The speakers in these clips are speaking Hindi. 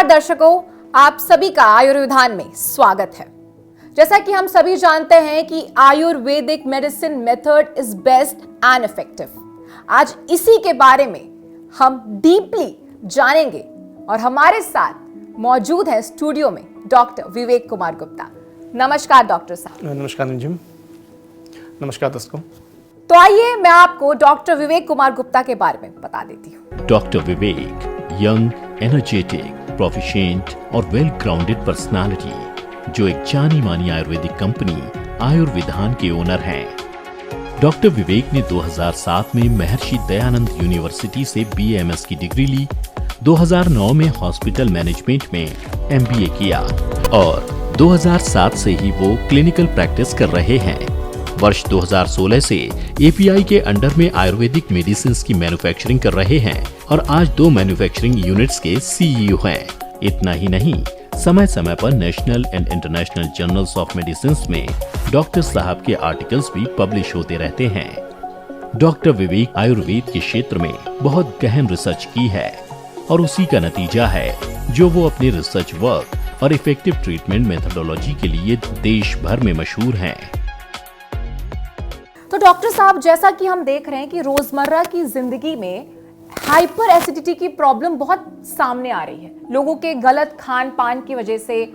नमस्कार दर्शकों, आप सभी का आयुर्विधान में स्वागत है। जैसा कि हम सभी जानते हैं कि Ayurvedic medicine method is best and effective. आज इसी के बारे में हम डीपली जानेंगे और हमारे साथ मौजूद है स्टूडियो में डॉक्टर विवेक कुमार गुप्ता। नमस्कार डॉक्टर साहब। नमस्कार निजिम। नमस्कार दर्शकों। तो आइए मैं आपको डॉक्टर विवेक कुमार गुप्ता के बारे में बता देती हूँ। डॉक्टर विवेक यंग, एनर्जेटिक, प्रोफिशिएंट और वेल ग्राउंडेड पर्सनालिटी जो एक जानी मानी आयुर्वेदिक कंपनी आयुर्विधान के ओनर हैं। डॉक्टर विवेक ने 2007 में महर्षि दयानंद यूनिवर्सिटी से बीएमएस की डिग्री ली। 2009 में हॉस्पिटल मैनेजमेंट में एमबीए किया और 2007 से ही वो क्लिनिकल प्रैक्टिस कर रहे हैं। वर्ष 2016 से एपीआई के अंडर में आयुर्वेदिक मेडिसिन की मैन्युफैक्चरिंग कर रहे हैं और आज 2 मैन्युफैक्चरिंग यूनिट्स के सीईओ हैं। इतना ही नहीं, समय समय पर national and international journals of medicine में डॉक्टर साहब के आर्टिकल्स भी पब्लिश होते रहते हैं। डॉक्टर विवेक आयुर्वेद के क्षेत्र में बहुत गहन रिसर्च की है और उसी का नतीजा है जो वो अपने रिसर्च वर्क और इफेक्टिव ट्रीटमेंट मेथोडोलॉजी के लिए देश भर में मशहूर हैं। तो डॉक्टर साहब, जैसा कि हम देख रहे हैं कि रोजमर्रा की जिंदगी में हाइपर एसिडिटी की प्रॉब्लम बहुत सामने आ रही है। लोगों के गलत खान पान की वजह से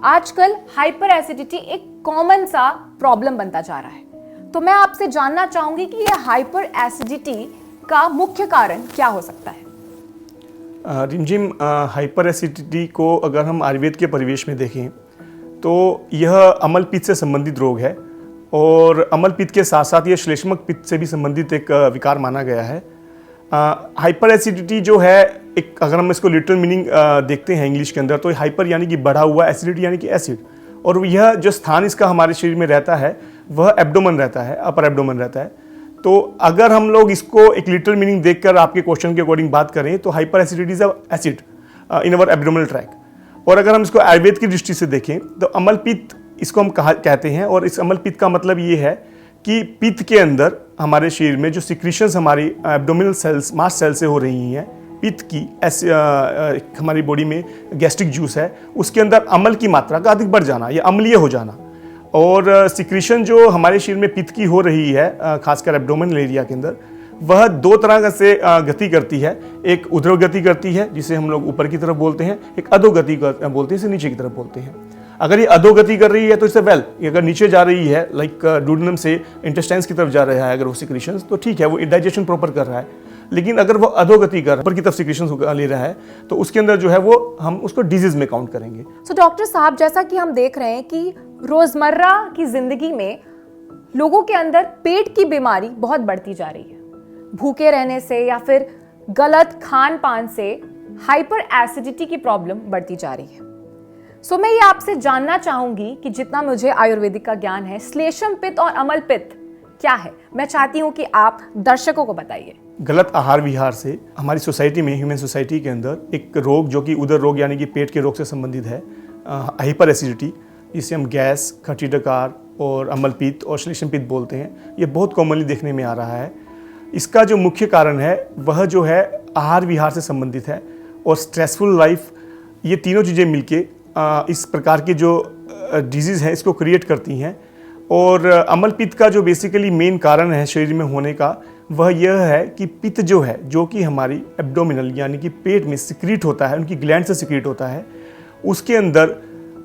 आजकल हाइपर एसिडिटी एक कॉमन सा प्रॉब्लम बनता जा रहा है। तो मैं आपसे जानना चाहूंगी कि यह हाइपर एसिडिटी का मुख्य कारण क्या हो सकता है? रिमझिम, हाइपर एसिडिटी को अगर हम आयुर्वेद के परिवेश में देखें तो यह अम्ल पित्त से संबंधित रोग है और अम्ल पित्त के साथ साथ यह श्लेष्मक पित्त से भी संबंधित एक विकार माना गया है। हाइपर एसिडिटी जो है, एक अगर हम इसको लिटरल मीनिंग देखते हैं इंग्लिश के अंदर, तो हाइपर यानी कि बढ़ा हुआ, एसिडिटी यानी कि एसिड, और यह जो स्थान इसका हमारे शरीर में रहता है वह एब्डोमेन रहता है, अपर एब्डोमेन रहता है। तो अगर हम लोग इसको एक लिटरल मीनिंग देखकर आपके क्वेश्चन के अकॉर्डिंग बात करें तो hyper acidity is acid in our abdominal track. और अगर हम इसको आयुर्वेद की दृष्टि से देखें तो अम्ल पित्त इसको हम कहते हैं, और इस अम्ल पित्त का मतलब ये है कि पित्त के अंदर हमारे शरीर में जो सिक्रीशंस हमारी एब्डोमिनल सेल्स, मास्ट सेल से हो रही हैं, पित्त की हमारी बॉडी में गैस्ट्रिक जूस है, उसके अंदर अम्ल की मात्रा का अधिक बढ़ जाना या अम्लीय हो जाना। और सिक्रीशन जो हमारे शरीर में पित्त की हो रही है खासकर एब्डोमिनल एरिया के अंदर, वह 2 तरह से गति करती है। एक ऊर्ध्व गति करती है जिसे हम लोग ऊपर की तरफ बोलते हैं, एक अधोगति बोलते हैं, इसे नीचे की तरफ बोलते हैं। अगर ये अधोगति कर रही है तो इसे वेल, अगर नीचे जा रही है लाइक डूडेनम से इंटेस्टाइन्स की तरफ जा रहा है अगर वो सिक्रीशंस, तो ठीक है, वो डाइजेशन प्रॉपर कर रहा है। लेकिन अगर वो अधोगति कर ऊपर की तरफ सिक्रीशंस ले रहा है तो उसके अंदर जो है वो हम उसको डिजीज में काउंट करेंगे। सो डॉक्टर साहब, जैसा कि हम देख रहे हैं कि रोजमर्रा की जिंदगी में लोगों के अंदर पेट की बीमारी बहुत बढ़ती जा रही है। भूखे रहने से या फिर गलत खान पान से हाइपर एसिडिटी की प्रॉब्लम बढ़ती जा रही है। सो मैं ये आपसे जानना चाहूंगी कि जितना मुझे आयुर्वेदिक का ज्ञान है, श्लेष्म पित्त और अम्ल पित्त क्या है? मैं चाहती हूं कि आप दर्शकों को बताइए। गलत आहार विहार से हमारी सोसाइटी में, ह्यूमन सोसाइटी के अंदर एक रोग जो कि उदर रोग यानी कि पेट के रोग से संबंधित है, हाइपर एसिडिटी, जिसे हम गैस, खट्टी डकार और अम्ल पित्त और श्लेष्म पित्त बोलते हैं, ये बहुत कॉमनली देखने में आ रहा है। इसका जो मुख्य कारण है वह जो है आहार विहार से संबंधित है और स्ट्रेसफुल लाइफ, ये तीनों चीज़ें मिलके इस प्रकार के जो डिजीज़ हैं इसको क्रिएट करती हैं। और अम्ल पित्त का जो बेसिकली मेन कारण है शरीर में होने का, वह यह है कि पित्त जो है, जो कि हमारी एब्डोमिनल यानी कि पेट में सिक्रीट होता है, उनकी ग्लैंड से सिक्रीट होता है, उसके अंदर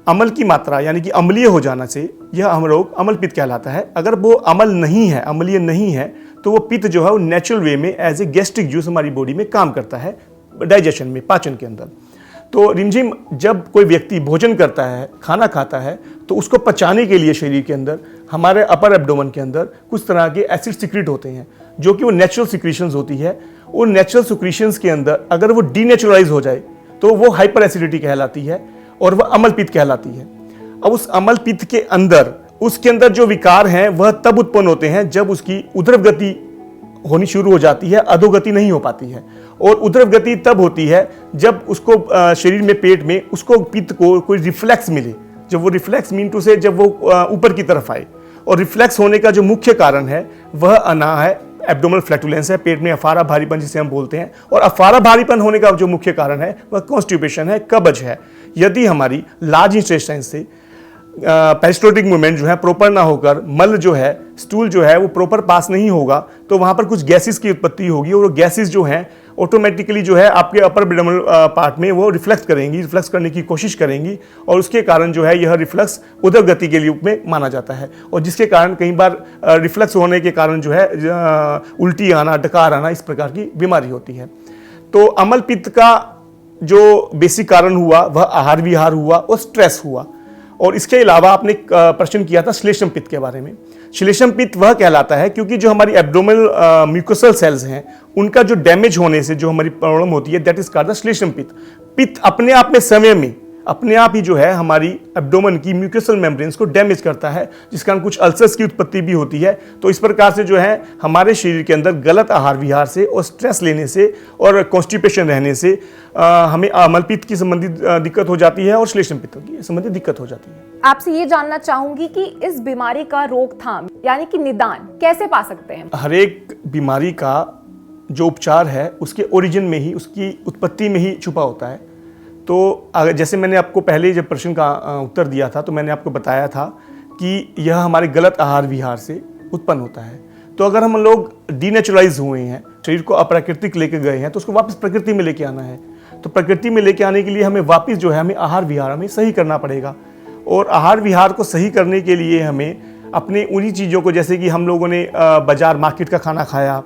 अम्ल की मात्रा यानी कि अम्लीय हो जाना से यह हम रोग अम्ल पित्त कहलाता है। अगर वो अम्ल नहीं है, अम्लीय नहीं है, तो वो पित्त जो है वो नेचुरल वे में एज ए गैस्ट्रिक जूस हमारी बॉडी में काम करता है, डाइजेशन में, पाचन के अंदर। तो रिमझिम, जब कोई व्यक्ति भोजन करता है, खाना खाता है, तो उसको पचाने के लिए शरीर के अंदर हमारे अपर एब्डोमेन के अंदर कुछ तरह के एसिड सिक्रीट होते हैं जो कि वो नेचुरल सिक्रीशंस होती है। उन नेचुरल सिक्रीशंस के अंदर अगर वो डीनेचुरलाइज हो जाए तो वो हाइपर एसिडिटी कहलाती है और वह अम्ल पित्त कहलाती है। अब उस अम्ल पित्त के अंदर, उसके अंदर जो विकार हैं वह तब उत्पन्न होते हैं जब उसकी ऊर्ध्व गति होनी शुरू हो जाती है, अधोगति नहीं हो पाती है। और ऊर्ध्व गति तब होती है जब उसको शरीर में, पेट में उसको पित्त को कोई रिफ्लेक्स मिले। जब वो रिफ्लेक्स मीन टू से जब वो ऊपर की तरफ आए, और रिफ्लेक्स होने का जो मुख्य कारण है वह आना है एब्डोमिनल फ्लैटुलेंस है, पेट में अफारा भारीपन जिसे हम बोलते हैं। और अफारा भारीपन होने का जो मुख्य कारण है वह कॉन्स्टिपेशन है, कब्ज है। यदि हमारी लार्ज इंटेस्टाइन से पेरिस्टोलिक मूवमेंट जो है प्रॉपर ना होकर मल जो है, स्टूल जो है वो प्रॉपर पास नहीं होगा, तो वहाँ पर कुछ गैसेस की उत्पत्ति होगी और वो गैसेस जो हैं ऑटोमेटिकली जो है आपके अपर एब्डोमिनल पार्ट में वो रिफ्लेक्स करेंगी, रिफ्लेक्स करने की कोशिश करेंगी और उसके कारण जो है यह रिफ्लेक्स उदर गति के रूप में माना जाता है। और जिसके कारण कई बार रिफ्लेक्स होने के कारण जो है उल्टी आना, डकार आना, इस प्रकार की बीमारी होती है। तो अम्ल पित्त का जो बेसिक कारण हुआ वह आहार विहार हुआ और स्ट्रेस हुआ। और इसके अलावा आपने प्रश्न किया था श्लेष्म पित्त के बारे में। श्लेष्म पित्त वह कहलाता है क्योंकि जो हमारी एब्डोमिनल म्यूकोसल सेल्स हैं उनका जो डैमेज होने से जो हमारी प्रॉब्लम होती है, दैट इज कॉल्ड द श्लेष्म पित्त। पित्त अपने आप में समय में अपने आप ही जो है हमारी एब्डोमेन की म्यूकोसल मेम्ब्रेन्स को डैमेज करता है, जिस कारण कुछ अल्सर्स की उत्पत्ति भी होती है। तो इस प्रकार से जो है हमारे शरीर के अंदर गलत आहार विहार से और स्ट्रेस लेने से और कॉन्स्टिपेशन रहने से हमें अम्लपित्त की संबंधित दिक्कत हो जाती है और श्लेष्म पित्त की संबंधित दिक्कत हो जाती है। आपसे ये जानना चाहूंगी कि इस बीमारी का रोकथाम यानी कि निदान कैसे पा सकते हैं? हर एक बीमारी का जो उपचार है उसके ओरिजिन में ही, उसकी उत्पत्ति में ही छुपा होता है। तो अगर जैसे मैंने आपको पहले जब प्रश्न का उत्तर दिया था तो मैंने आपको बताया था कि यह हमारे गलत आहार विहार से उत्पन्न होता है। तो अगर हम लोग डीनेचुरलाइज हुए हैं, शरीर को अप्राकृतिक लेके गए हैं, तो उसको वापस प्रकृति में लेके आना है। तो प्रकृति में लेके आने के लिए हमें वापस जो है हमें आहार विहार हमें सही करना पड़ेगा। और आहार विहार को सही करने के लिए हमें अपने उन्हीं चीज़ों को, जैसे कि हम लोगों ने बाजार मार्केट का खाना खाया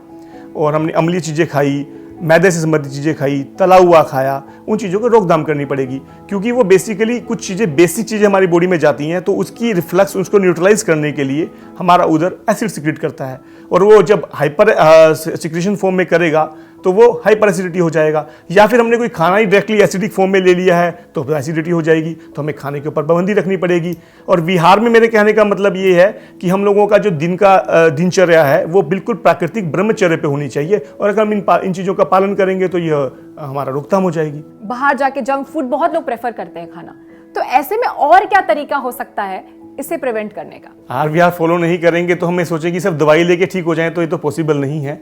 और हमने अम्लीय चीज़ें खाई, मैदे से संबंधित चीज़ें खाई, तला हुआ खाया, उन चीज़ों को रोकथाम करनी पड़ेगी। क्योंकि वो बेसिकली कुछ चीज़ें, बेसिक चीज़ें हमारी बॉडी में जाती हैं, तो उसकी रिफ्लक्स, उसको न्यूट्रलाइज करने के लिए हमारा उदर एसिड सिक्रेट करता है। और वो जब हाइपर सिक्रेशन फॉर्म में करेगा तो वो हाइपर एसिडिटी हो जाएगा। या फिर हमने कोई खाना ही डायरेक्टली एसिडिक फॉर्म में ले लिया है तो एसिडिटी हो जाएगी। तो हमें खाने के ऊपर पाबंदी रखनी पड़ेगी। और विहार में मेरे कहने का मतलब ये है कि हम लोगों का जो दिन का दिनचर्या है वो बिल्कुल प्राकृतिक ब्रह्मचर्य पे होनी चाहिए। और अगर हम इन चीज़ों का पालन करेंगे तो यह हमारा रोकथाम हो जाएगी। बाहर जाके जंक फूड बहुत लोग प्रेफर करते हैं खाना, तो ऐसे में और क्या तरीका हो सकता है इसे प्रिवेंट करने का? आहार विहार फॉलो नहीं करेंगे तो हमें सोचें कि सिर्फ दवाई लेके ठीक हो जाए, तो ये तो पॉसिबल नहीं है।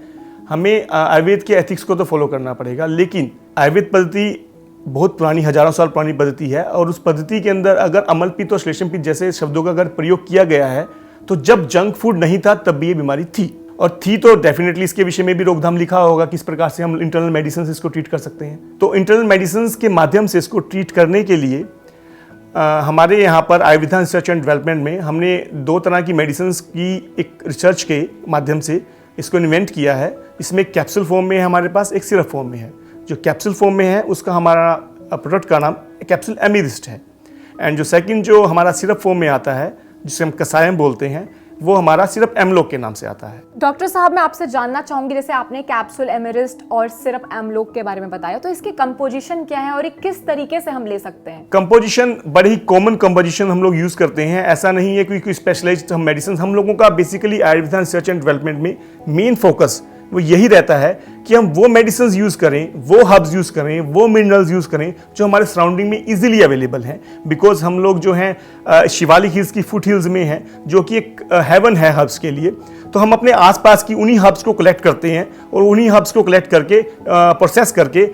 हमें आयुर्वेद के एथिक्स को तो फॉलो करना पड़ेगा। लेकिन आयुर्वेद पद्धति बहुत पुरानी, हजारों साल पुरानी पद्धति है। और उस पद्धति के अंदर अगर अम्लपित्त और श्लेष्म पित्त जैसे शब्दों का अगर प्रयोग किया गया है तो जब जंक फूड नहीं था तब भी ये बीमारी थी। और थी तो डेफिनेटली इसके विषय में भी रोकथाम लिखा होगा, किस प्रकार से हम इंटरनल मेडिसिन से इसको ट्रीट कर सकते हैं। तो इंटरनल मेडिसिन के माध्यम से इसको ट्रीट करने के लिए हमारे यहाँ पर आयुर्वेदा रिसर्च एंड डेवलपमेंट में हमने 2 तरह की मेडिसिन की एक रिसर्च के माध्यम से इसको इन्वेंट किया है। इसमें कैप्सूल फॉर्म में है हमारे पास, एक सिरप फॉर्म में है। जो कैप्सूल फॉर्म में है उसका हमारा प्रोडक्ट का नाम कैप्सूल एमिरिस्ट है। एंड जो सेकंड जो हमारा सिरप फॉर्म में आता है, जिसे हम कसायम बोलते हैं, वो हमारा सिरप एमलोक के नाम से आता है। डॉक्टर साहब, मैं आपसे जानना चाहूंगी, जैसे आपने कैप्सूल एमिरिस्ट और सिरप एमलोक के बारे में बताया, तो इसकी कंपोजिशन क्या है और ये किस तरीके से हम ले सकते हैं? कंपोजिशन बड़ी ही कॉमन कंपोजिशन हम लोग यूज करते हैं। ऐसा नहीं है कोई स्पेशलाइज्ड हम मेडिसिन। हम लोगों का basically Ayurveda research and development में मेन फोकस वो यही रहता है कि हम वो मेडिसिन यूज करें, वो हर्ब्स यूज करें, वो मिनरल्स यूज करें जो हमारे सराउंडिंग में इजीली अवेलेबल हैं। बिकॉज हम लोग जो हैं शिवालिक हिल्स की फुट हिल्स में हैं, जो कि एक हेवन है हर्ब्स के लिए। तो हम अपने आसपास की उन्हीं हर्ब्स को कलेक्ट करते हैं और उन्हीं हर्ब्स को कलेक्ट करके प्रोसेस करके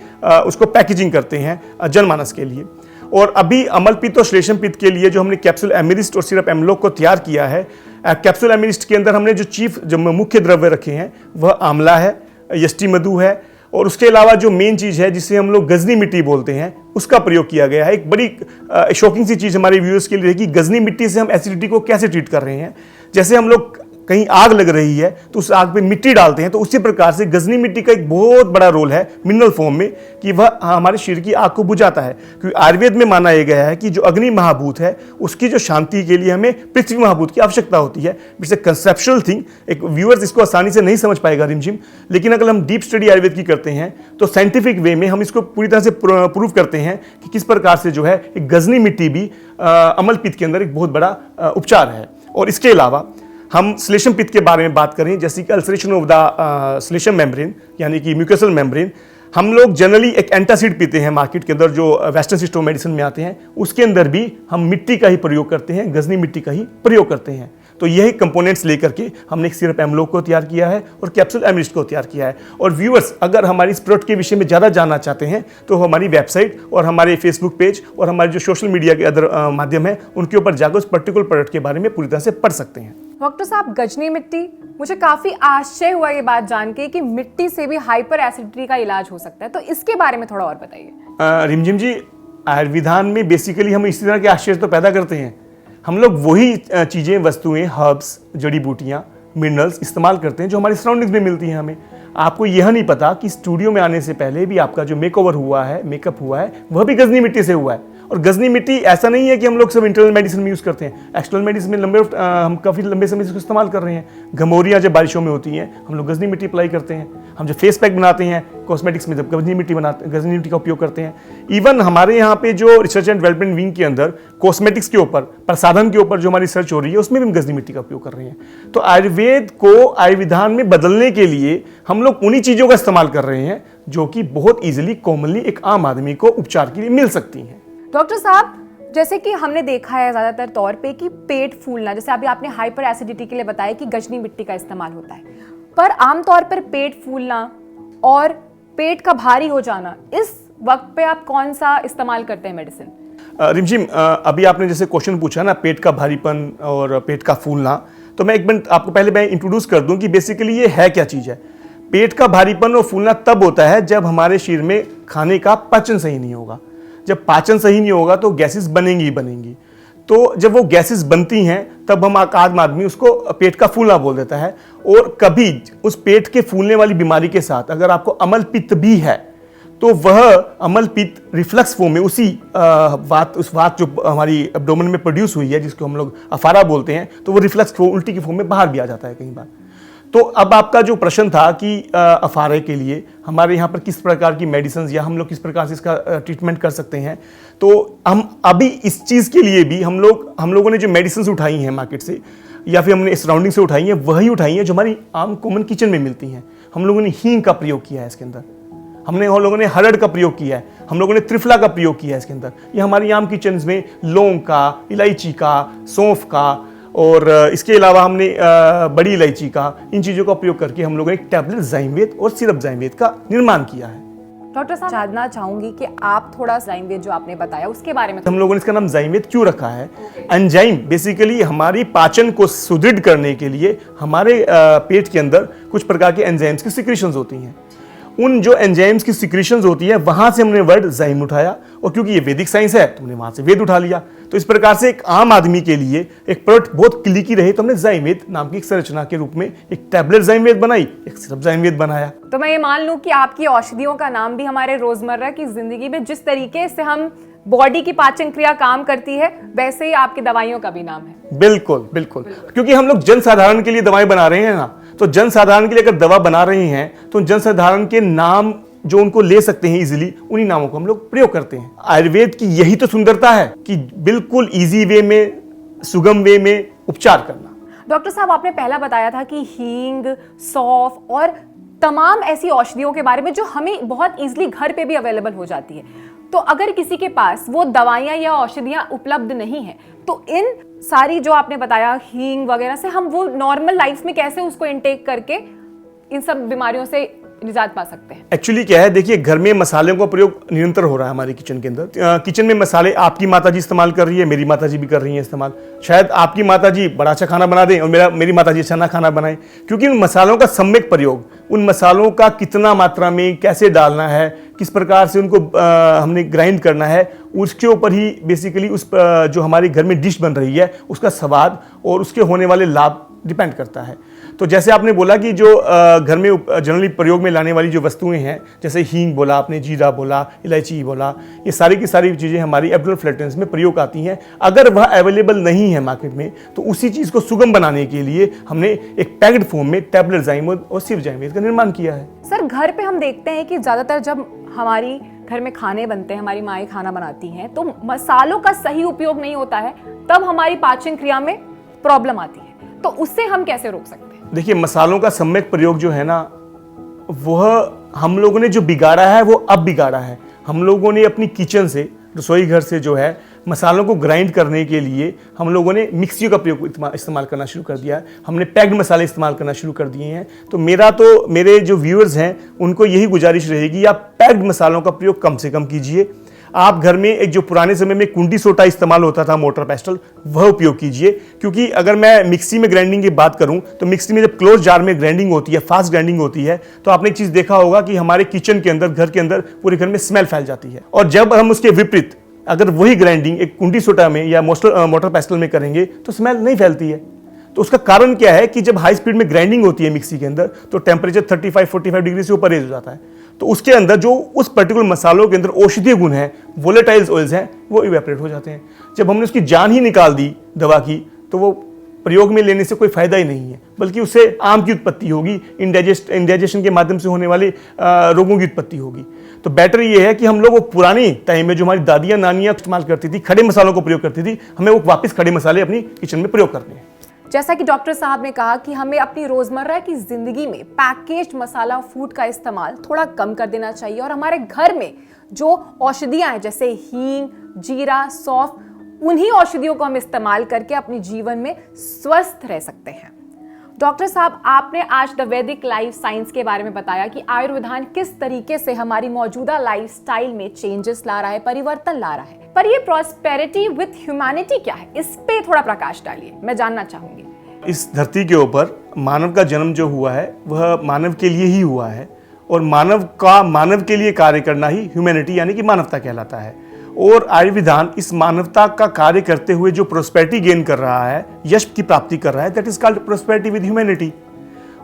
उसको पैकेजिंग करते हैं जनमानस के लिए। और अभी अम्लपित्त और श्लेष्म पित्त के लिए जो हमने कैप्सूल एमिरिस्ट और सिरप एमलोक को तैयार किया है, कैप्सूल एमिरिस्ट के अंदर हमने जो मुख्य द्रव्य रखे हैं वह आंवला है, यष्टि मधु है, और उसके अलावा जो मेन चीज़ है जिसे हम लोग गजनी मिट्टी बोलते हैं उसका प्रयोग किया गया है। एक बड़ी शॉकिंग सी चीज़ हमारे व्यूअर्स के लिए है कि गजनी मिट्टी से हम एसिडिटी को कैसे ट्रीट कर रहे हैं। जैसे हम लोग कहीं आग लग रही है तो उस आग पे मिट्टी डालते हैं, तो उसी प्रकार से गजनी मिट्टी का एक बहुत बड़ा रोल है मिनरल फॉर्म में कि वह हमारे शरीर की आग को बुझाता है। क्योंकि आयुर्वेद में माना यह गया है कि जो अग्नि महाभूत है उसकी जो शांति के लिए हमें पृथ्वी महाभूत की आवश्यकता होती है। इट्स ए कंसेप्चुअल थिंग, एक व्यूअर्स इसको आसानी से नहीं समझ पाएगा रिमझिम, लेकिन अगर हम डीप स्टडी आयुर्वेद की करते हैं तो साइंटिफिक वे में हम इसको पूरी तरह से प्रूव करते हैं कि किस प्रकार से जो है एक गजनी मिट्टी भी अम्लपित्त के अंदर एक बहुत बड़ा उपचार है। और इसके अलावा हम श्लेष्म पित्त के बारे में बात करें, जैसे कि अल्सरेशन ऑफ द श्लेष्म मेम्ब्रेन यानी कि म्यूकोसल मेम्ब्रेन, हम लोग जनरली एक एंटासिड पीते हैं मार्केट के अंदर जो वेस्टर्न सिस्टम मेडिसिन में आते हैं, उसके अंदर भी हम मिट्टी का ही प्रयोग करते हैं, गजनी मिट्टी का ही प्रयोग करते हैं। तो यही कंपोनेंट्स लेकर के हमने एक सिरप एमलो को तैयार किया है और कैप्सूल एमरिस्ट को तैयार किया है। और व्यूअर्स अगर हमारी इस प्रोडक्ट के विषय में ज़्यादा जानना चाहते हैं तो हमारी वेबसाइट और हमारे फेसबुक पेज और हमारे जो सोशल मीडिया के अदर माध्यम है उनके ऊपर जाकर उस पर्टिकुलर प्रोडक्ट के बारे में पूरी तरह से पढ़ सकते हैं। डॉक्टर साहब, गजनी मिट्टी, मुझे काफी आश्चर्य हुआ ये बात जान के कि मिट्टी से भी हाइपर एसिडिटी का इलाज हो सकता है, तो इसके बारे में थोड़ा और बताइए। रिमझिम जी, आयुर्विधान में बेसिकली हम इसी तरह के आश्चर्य तो पैदा करते हैं। हम लोग वही चीज़ें, वस्तुएं, हर्ब्स, जड़ी बूटियाँ, मिनरल्स इस्तेमाल करते हैं जो हमारी सराउंडिंग्स में मिलती हैं हमें। आपको यह नहीं पता कि स्टूडियो में आने से पहले भी आपका जो मेकओवर हुआ है, मेकअप हुआ है, वह भी गजनी मिट्टी से हुआ है। और गजनी मिट्टी ऐसा नहीं है कि हम लोग सब इंटरनल मेडिसिन में यूज़ करते हैं, एक्सटर्नल मेडिसिन में हम काफ़ी लंबे समय से इसको इस्तेमाल कर रहे हैं। घमौरियाँ जब बारिशों में होती हैं हम लोग गजनी मिट्टी अप्लाई करते हैं। हम जो फेस पैक बनाते हैं कॉस्मेटिक्स में जब गजनी मिट्टी का उपयोग करते हैं। इवन हमारे यहाँ पे जो रिसर्च एंड डेवलपमेंट विंग के अंदर कॉस्मेटिक्स के ऊपर, प्रसाधन के ऊपर जो हमारी रिसर्च हो रही है उसमें भी हम गजनी मिट्टी का उपयोग कर रहे हैं। तो आयुर्वेद को आयुर्विधान में बदलने के लिए हम लोग उन्हीं चीज़ों का इस्तेमाल कर रहे हैं जो कि बहुत ईजिली, कॉमनली एक आम आदमी को उपचार के लिए मिल सकती हैं। डॉक्टर साहब, जैसे कि हमने देखा है ज़्यादातर तौर पे कि पेट फूलना, जैसे अभी आपने हाइपर एसिडिटी के लिए बताया कि गजनी मिट्टी का इस्तेमाल होता है, पर आमतौर पर पेट फूलना और पेट का भारी हो जाना, इस वक्त पे आप कौन सा इस्तेमाल करते हैं मेडिसिन? रिमझिम, अभी आपने जैसे क्वेश्चन पूछा ना, पेट का भारीपन और पेट का फूलना, तो मैं एक मिनट आपको पहले मैं इंट्रोड्यूस कर दूं कि बेसिकली ये है क्या चीज़ है। पेट का भारीपन और फूलना तब होता है जब हमारे शरीर में खाने का पाचन सही नहीं होगा। जब पाचन सही नहीं होगा तो गैसेस बनेंगी ही बनेंगी। तो जब वो गैसेस बनती हैं तब हम आम आदमी उसको पेट का फूलना बोल देता है। और कभी उस पेट के फूलने वाली बीमारी के साथ अगर आपको अम्ल पित्त भी है तो वह अम्ल पित्त रिफ्लक्स फॉर्म में उस वात जो हमारी एब्डोमेन में प्रोड्यूस हुई है, जिसको हम लोग अफारा बोलते हैं, तो वो रिफ्लक्स उल्टी की फॉर्म में बाहर भी आ जाता है कई बार। तो अब आपका जो प्रश्न था कि अफारे के लिए हमारे यहाँ पर किस प्रकार की मेडिसिन या हम लोग किस प्रकार से इसका ट्रीटमेंट कर सकते हैं, तो हम अभी इस चीज़ के लिए भी हम लोगों ने जो मेडिसिन उठाई हैं मार्केट से या फिर हमने सराउंडिंग से उठाई हैं, वही उठाई हैं जो हमारी आम कॉमन किचन में मिलती हैं। हम लोगों ने हींग का प्रयोग किया है इसके अंदर, हम लोगों ने हरड़ का प्रयोग किया है, हम लोगों ने त्रिफला का प्रयोग किया है इसके अंदर। ये हमारी आम किचन में लौंग का, इलायची का, सौंफ का और इसके अलावा हमने बड़ी इलायची का, इन चीज़ों का प्रयोग करके हम लोगों ने एक टैबलेट जाइमवेद और सिरप जाइमवेद का निर्माण किया है। डॉक्टर साहब, जानना चाहूंगी कि आप थोड़ा जाइमवेद जो आपने बताया उसके बारे में। हम लोगों ने इसका नाम जाइमवेद क्यों रखा है? एंजाइम बेसिकली हमारी पाचन को सुदृढ़ करने के लिए हमारे पेट के अंदर कुछ प्रकार के एंजाइम्स की सिक्रीशंस होती हैं। उन जो एंजाइम्स की सिक्रीशंस होती है वहां से हमने वर्ड जाइम उठाया, और क्योंकि ये वैदिक साइंस है तो हमने वहां से वेद उठा लिया। तो इस प्रकार से एक आम आदमी के लिए एक प्रोडक्ट बहुत क्लिकी रहे तो हमने जाइमवेद नाम की एक संरचना के रूप में एक टैबलेट जाइमवेद बनाई, एक सिरप जाइमवेद बनाया। तो मैं ये मान लूं कि आपकी औषधियों का नाम भी हमारे रोजमर्रा की जिंदगी में जिस तरीके से हम बॉडी की पाचन क्रिया काम करती है वैसे ही आपकी दवाइयों का भी नाम है। बिल्कुल बिल्कुल, क्योंकि हम लोग जनसाधारण के लिए दवाएं बना रहे हैं ना, तो जनसाधारण के लिए अगर दवा बना रहे हैं तो जनसाधारण के नाम जो उनको ले सकते हैं इजीली, उन्हीं नामों को हम लोग प्रयोग करते हैं। आयुर्वेद की यही तो सुंदरता है कि बिल्कुल इजी वे में, सुगम वे में उपचार करना। डॉक्टर साहब, आपने पहला बताया था कि हींग, सौंफ और तमाम ऐसी औषधियों के बारे में जो हमें बहुत इजीली घर पे भी अवेलेबल हो जाती है। तो अगर किसी के पास वो दवाइयाँ या औषधियाँ उपलब्ध नहीं है तो इन सारी जो आपने बताया हींग वगैरह से हम वो नॉर्मल लाइफ में कैसे उसको इनटेक करके इन सब बीमारियों से निजात पा सकते हैं? एक्चुअली क्या है, देखिए घर में मसालों का प्रयोग निरंतर हो रहा है हमारी किचन के अंदर। किचन में मसाले आपकी माताजी इस्तेमाल कर रही है, मेरी माताजी भी कर रही है इस्तेमाल। शायद आपकी माताजी बड़ा अच्छा खाना बना दें और मेरी माताजी अच्छा ना खाना बनाए, क्योंकि उन मसालों का सम्यक प्रयोग, उन मसालों का कितना मात्रा में कैसे डालना है, किस प्रकार से उनको हमने ग्राइंड करना है, उसके ऊपर ही बेसिकली उस जो हमारे घर में डिश बन रही है उसका स्वाद और उसके होने वाले लाभ डिपेंड करता है। तो जैसे आपने बोला कि जो घर में जनरली प्रयोग में लाने वाली जो वस्तुएं हैं, जैसे हींग बोला आपने, जीरा बोला, इलायची बोला, ये सारी की सारी चीज़ें हमारी एब्डोमिनल फ्लैटनेस में प्रयोग आती हैं। अगर वह अवेलेबल नहीं है मार्केट में तो उसी चीज़ को सुगम बनाने के लिए हमने एक पैक्ड फॉर्म में टैबलेट जाइमवेद और सिरप जाइमवेद का निर्माण किया है। सर, घर पे हम देखते हैं कि ज़्यादातर जब हमारी घर में खाने बनते हैं, हमारी माएँ खाना बनाती हैं, तो मसालों का सही उपयोग नहीं होता है, तब हमारी पाचन क्रिया में प्रॉब्लम आती है। तो उससे हम कैसे रोक सकते हैं? देखिए, मसालों का सम्यक प्रयोग जो है ना, वह हम लोगों ने जो बिगाड़ा है वो अब बिगाड़ा है। हम लोगों ने अपनी किचन से, रसोई घर से जो है मसालों को ग्राइंड करने के लिए हम लोगों ने मिक्सियों का प्रयोग इस्तेमाल करना शुरू कर दिया है। हमने पैक्ड मसाले इस्तेमाल करना शुरू कर दिए हैं। तो मेरे जो व्यूअर्स हैं उनको यही गुजारिश रहेगी, आप पैक्ड मसालों का प्रयोग कम से कम कीजिए। आप घर में एक जो पुराने समय में कुंडी सोटा इस्तेमाल होता था, मोटर पेस्टल, वह उपयोग कीजिए। क्योंकि अगर मैं मिक्सी में ग्राइंडिंग की बात करूं तो मिक्सी में जब क्लोज जार में ग्राइंडिंग होती है, फास्ट ग्राइंडिंग होती है, तो आपने एक चीज़ देखा होगा कि हमारे किचन के अंदर, घर के अंदर, पूरे घर में स्मेल फैल जाती है। और जब हम उसके विपरीत अगर वही ग्राइंडिंग एक कुंडी सोटा में या मोटर पेस्टल में करेंगे तो स्मेल नहीं फैलती है। तो उसका कारण क्या है कि जब हाई स्पीड में ग्राइंडिंग होती है मिक्सी के अंदर तो टेम्परेचर 35-45 डिग्री से ऊपर रेज हो जाता है। तो उसके अंदर जो उस पर्टिकुलर मसालों के अंदर औषधीय गुण हैं, वोलेटाइल्स ऑयल्स हैं, वो इवेपोरेट हो जाते हैं। जब हमने उसकी जान ही निकाल दी दवा की, तो वो प्रयोग में लेने से कोई फायदा ही नहीं है, बल्कि उससे आम की उत्पत्ति होगी, इंडाइजेशन के माध्यम से होने वाले रोगों की उत्पत्ति होगी। तो बेटर ये है कि हम लोग वो पुरानी टाइम में जो हमारी दादियाँ नानियाँ इस्तेमाल करती थी, खड़े मसालों को प्रयोग करती थी, हमें वो वापस खड़े मसाले अपनी किचन में प्रयोग करने हैं। जैसा कि डॉक्टर साहब ने कहा कि हमें अपनी रोजमर्रा की जिंदगी में पैकेज्ड मसाला फूड का इस्तेमाल थोड़ा कम कर देना चाहिए और हमारे घर में जो औषधियां हैं जैसे हींग, जीरा, सौंफ, उन्हीं औषधियों को हम इस्तेमाल करके अपने जीवन में स्वस्थ रह सकते हैं। डॉक्टर साहब, आपने आज द वैदिक लाइफ साइंस के बारे में बताया कि आयुर्विधान किस तरीके से हमारी मौजूदा लाइफस्टाइल में चेंजेस ला रहा है, परिवर्तन ला रहा है। पर ये प्रॉस्पेरिटी विथ ह्यूमैनिटी क्या है, इस पे थोड़ा प्रकाश डालिए, मैं जानना चाहूंगी। इस धरती के ऊपर मानव का जन्म जो हुआ है वह मानव के लिए ही हुआ है, और मानव के लिए कार्य करना ही ह्यूमैनिटी यानी कि मानवता कहलाता है। और आयुर्विधान इस मानवता का कार्य करते हुए जो प्रोस्पेरिटी गेन कर रहा है, यश की प्राप्ति कर रहा है, that is called prosperity with humanity.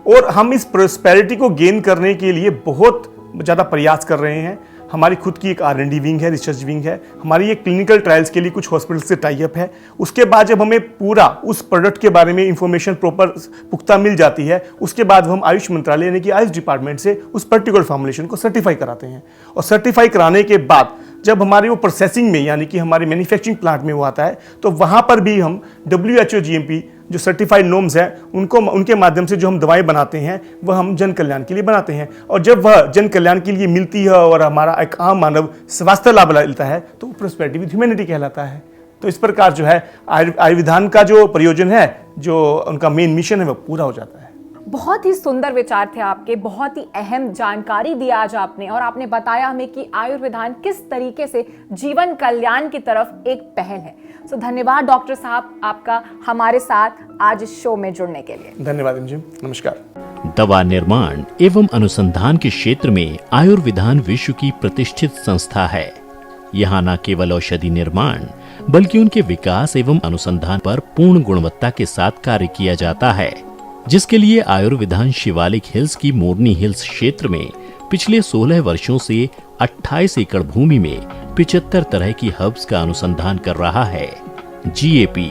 और हम इस प्रोस्पेरिटी को गेन करने के लिए बहुत ज़्यादा प्रयास कर रहे हैं। हमारी खुद की एक R&D विंग है, रिसर्च विंग है, हमारी एक क्लिनिकल ट्रायल्स के लिए कुछ हॉस्पिटल से टाई अप है। उसके बाद जब हमें पूरा उस प्रोडक्ट के बारे में इंफॉर्मेशन प्रॉपर पुख्ता मिल जाती है, उसके बाद हम आयुष मंत्रालय यानी कि आयुष डिपार्टमेंट से उस पर्टिकुलर फॉर्मुलेशन को सर्टिफाई कराते हैं। और सर्टिफाई कराने के बाद जब हमारी वो प्रोसेसिंग में यानी कि हमारे मैन्युफैक्चरिंग प्लांट में वो आता है, तो वहाँ पर भी हम WHO GMP जो सर्टिफाइड नॉर्म्स हैं उनके माध्यम से जो हम दवाएं बनाते हैं वह हम जन कल्याण के लिए बनाते हैं। और जब वह जन कल्याण के लिए मिलती है और हमारा एक आम मानव स्वास्थ्य लाभ लेता है तो वो प्रोस्पेरिटी विद ह्यूमैनिटी कहलाता है। तो इस प्रकार जो है आयुर्विधान का जो प्रयोजन है, जो उनका मेन मिशन है, वह पूरा हो जाता है। बहुत ही सुंदर विचार थे आपके, बहुत ही अहम जानकारी दी आज आपने, और आपने बताया हमें कि आयुर्विधान किस तरीके से जीवन कल्याण की तरफ एक पहल है। सो धन्यवाद डॉक्टर साहब आपका हमारे साथ आज इस शो में जुड़ने के लिए। धन्यवाद जी, नमस्कार। दवा निर्माण एवं अनुसंधान के क्षेत्र में आयुर्विधान विश्व की प्रतिष्ठित संस्था है। यहाँ न केवल औषधि निर्माण बल्कि उनके विकास एवं अनुसंधान पर पूर्ण गुणवत्ता के साथ कार्य किया जाता है, जिसके लिए आयुर्विधान शिवालिक हिल्स की मोरनी हिल्स क्षेत्र में पिछले 16 वर्षों से 28 एकड़ भूमि में 75 तरह की हर्ब्स का अनुसंधान कर रहा है। GAP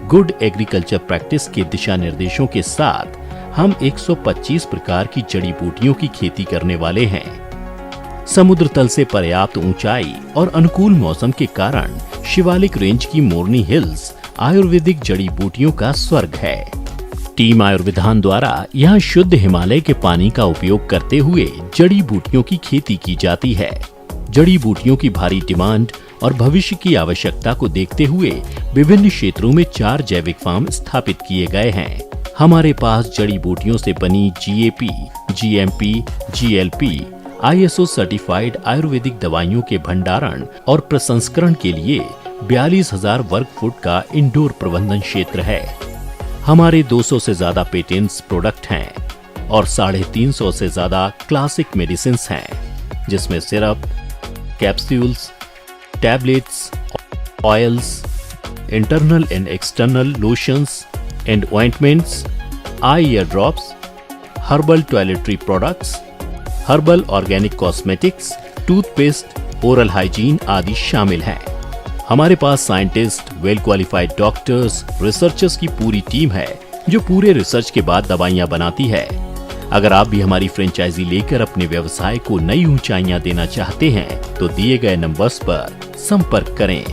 गुड एग्रीकल्चर प्रैक्टिस के दिशा निर्देशों के साथ हम 125 प्रकार की जड़ी बूटियों की खेती करने वाले हैं। समुद्र तल से पर्याप्त ऊंचाई और अनुकूल मौसम के कारण शिवालिक रेंज की मोरनी हिल्स आयुर्वेदिक जड़ी बूटियों का स्वर्ग है। टीम आयुर्विधान द्वारा यहाँ शुद्ध हिमालय के पानी का उपयोग करते हुए जड़ी बूटियों की खेती की जाती है। जड़ी बूटियों की भारी डिमांड और भविष्य की आवश्यकता को देखते हुए विभिन्न क्षेत्रों में 4 जैविक फार्म स्थापित किए गए हैं। हमारे पास जड़ी बूटियों से बनी GAP, GMP, GLP, ISO certified Ayurvedic दवाइयों के भंडारण और प्रसंस्करण के लिए 42,000 वर्ग फुट का इंडोर प्रबंधन क्षेत्र है। हमारे 200 से ज्यादा पेटेंट्स प्रोडक्ट हैं और 350 से ज्यादा क्लासिक मेडिसिन्स हैं, जिसमें syrup, capsules, tablets, oils, internal and external lotions and ointments, eye ear drops, herbal toiletry products, herbal organic cosmetics, toothpaste, oral hygiene आदि शामिल हैं। हमारे पास scientist, well qualified doctors, researchers की पूरी टीम है जो पूरे रिसर्च के बाद दवाइयां बनाती है। अगर आप भी हमारी फ्रेंचाइजी लेकर अपने व्यवसाय को नई ऊंचाइयां देना चाहते हैं तो दिए गए नंबर्स पर संपर्क करें।